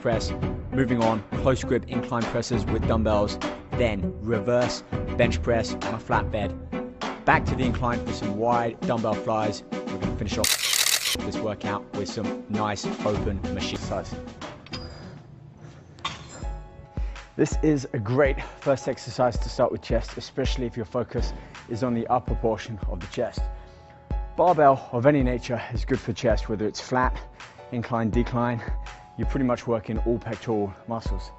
press, moving on, close grip incline presses with dumbbells, then reverse bench press on a flat bed. Back to the incline for some wide dumbbell flies. We're going to finish off this workout with some nice open machine size. This is a great first exercise to start with chest, especially if your focus is on the upper portion of the chest. Barbell of any nature is good for chest, whether it's flat, incline, decline. You're pretty much working all pectoral muscles.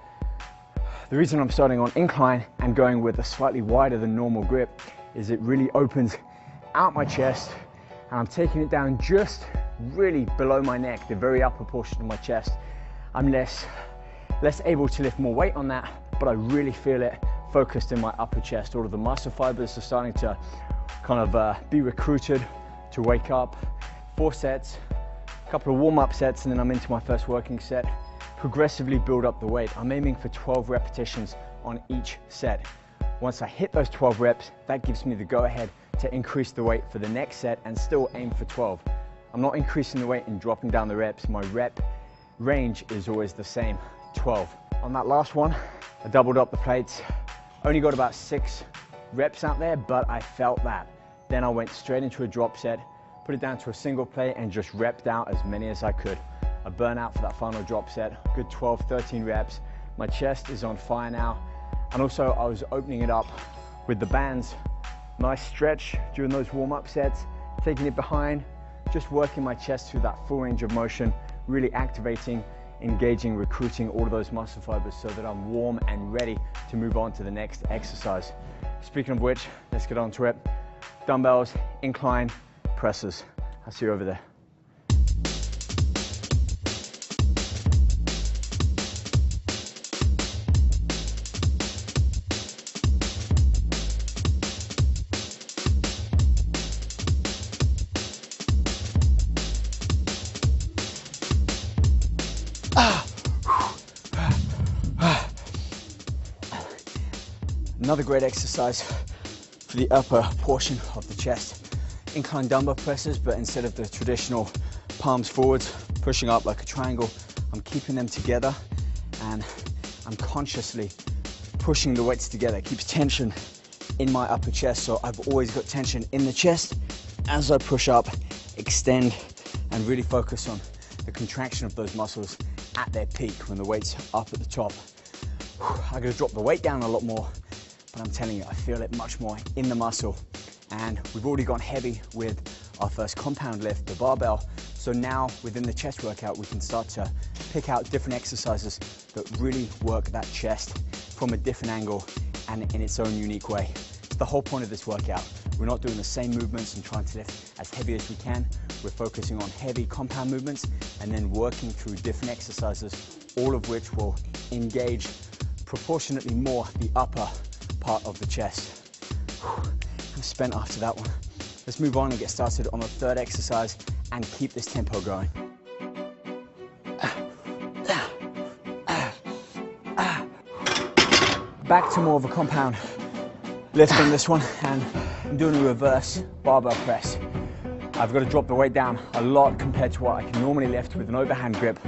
The reason I'm starting on incline and going with a slightly wider than normal grip is it really opens out my chest, and I'm taking it down just really below my neck, the very upper portion of my chest. I'm less able to lift more weight on that, but I really feel it focused in my upper chest. All of the muscle fibers are starting to kind of be recruited to wake up. 4 sets, a couple of warm-up sets, and then I'm into my first working set. Progressively build up the weight. I'm aiming for 12 repetitions on each set. Once I hit those 12 reps, that gives me the go-ahead to increase the weight for the next set and still aim for 12. I'm not increasing the weight and dropping down the reps. My rep range is always the same, 12. On that last one, I doubled up the plates. Only got about 6 reps out there, but I felt that. Then I went straight into a drop set, put it down to a single plate and just repped out as many as I could. I burn out for that final drop set, good 12, 13 reps. My chest is on fire now. And also I was opening it up with the bands. Nice stretch during those warm-up sets, taking it behind, just working my chest through that full range of motion, really activating, engaging, recruiting all of those muscle fibers so that I'm warm and ready to move on to the next exercise. Speaking of which, let's get on to it. Dumbbells, incline, presses. I'll see you over there. Another great exercise for the upper portion of the chest. Incline dumbbell presses, but instead of the traditional palms forwards, pushing up like a triangle, I'm keeping them together and I'm consciously pushing the weights together. It keeps tension in my upper chest, so I've always got tension in the chest. As I push up, extend, and really focus on the contraction of those muscles at their peak when the weight's up at the top. I'm gonna drop the weight down a lot more, but I'm telling you, I feel it much more in the muscle. And we've already gone heavy with our first compound lift, the barbell. So now within the chest workout, we can start to pick out different exercises that really work that chest from a different angle and in its own unique way. It's the whole point of this workout. We're not doing the same movements and trying to lift as heavy as we can. We're focusing on heavy compound movements and then working through different exercises, all of which will engage proportionately more the upper part of the chest. I'm spent after that one. Let's move on and get started on the third exercise and keep this tempo going. Back to more of a compound lift on this one, and I'm doing a reverse barbell press. I've got to drop the weight down a lot compared to what I can normally lift with an overhand grip,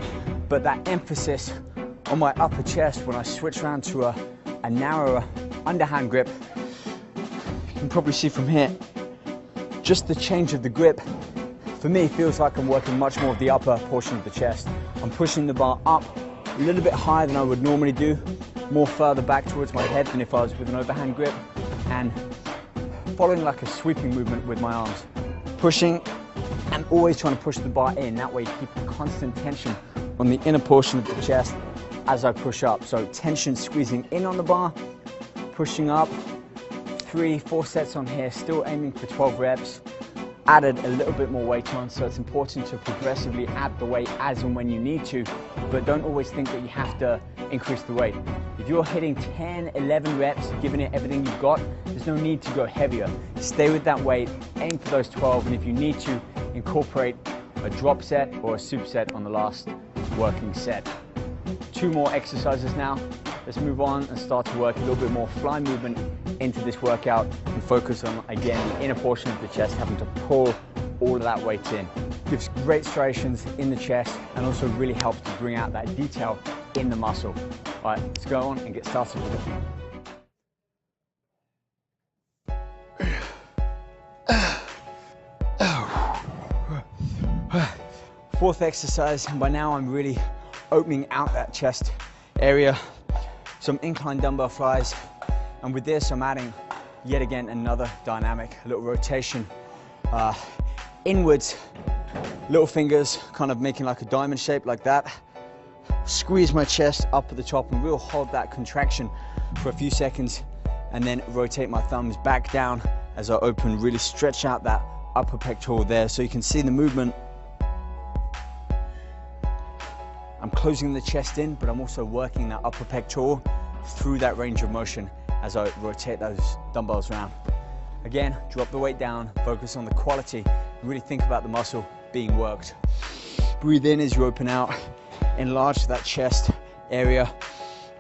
but that emphasis on my upper chest when I switch around to a narrower underhand grip, you can probably see from here, just the change of the grip for me feels like I'm working much more of the upper portion of the chest. I'm pushing the bar up a little bit higher than I would normally do, more further back towards my head than if I was with an overhand grip, and following like a sweeping movement with my arms. Pushing and always trying to push the bar in. That way you keep a constant tension on the inner portion of the chest as I push up. So tension squeezing in on the bar, pushing up, 3-4 sets on here, still aiming for 12 reps. Added a little bit more weight on, so it's important to progressively add the weight as and when you need to, but don't always think that you have to increase the weight. If you're hitting 10, 11 reps, giving it everything you've got, there's no need to go heavier. Stay with that weight, aim for those 12, and if you need to, incorporate a drop set or a superset on the last working set. 2 more exercises now. Let's move on and start to work a little bit more fly movement into this workout and focus on, again, the inner portion of the chest, having to pull all of that weight in. gives great striations in the chest and also really helps to bring out that detail in the muscle. All right, let's go on and get started with it. Fourth exercise, and by now I'm really opening out that chest area. Some incline dumbbell flies, and with this I'm adding yet again another dynamic, a little rotation inwards, little fingers kind of making like a diamond shape like that. Squeeze my chest up at the top and we'll hold that contraction for a few seconds, and then rotate my thumbs back down as I open, really stretch out that upper pectoral there so you can see the movement. I'm closing the chest in, but I'm also working that upper pectoral through that range of motion as I rotate those dumbbells around. Again, drop the weight down, focus on the quality, really think about the muscle being worked. Breathe in as you open out, enlarge that chest area,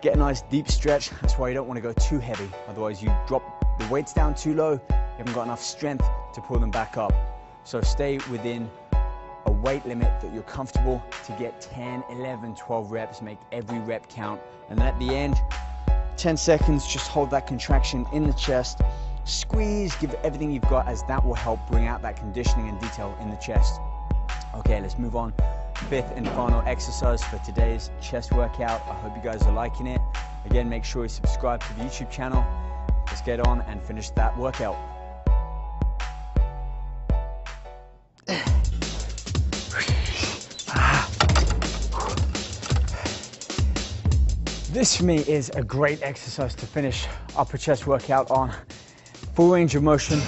get a nice deep stretch. That's why you don't want to go too heavy, otherwise you drop the weights down too low, you haven't got enough strength to pull them back up. So stay within a weight limit that you're comfortable to get 10, 11, 12 reps, make every rep count. And then at the end, 10 seconds, just hold that contraction in the chest, squeeze, give everything you've got, as that will help bring out that conditioning and detail in the chest. Okay, let's move on. Fifth and final exercise for today's chest workout. I hope you guys are liking it. Again, make sure you subscribe to the YouTube channel. Let's get on and finish that workout. This for me is a great exercise to finish upper chest workout on. Full range of motion,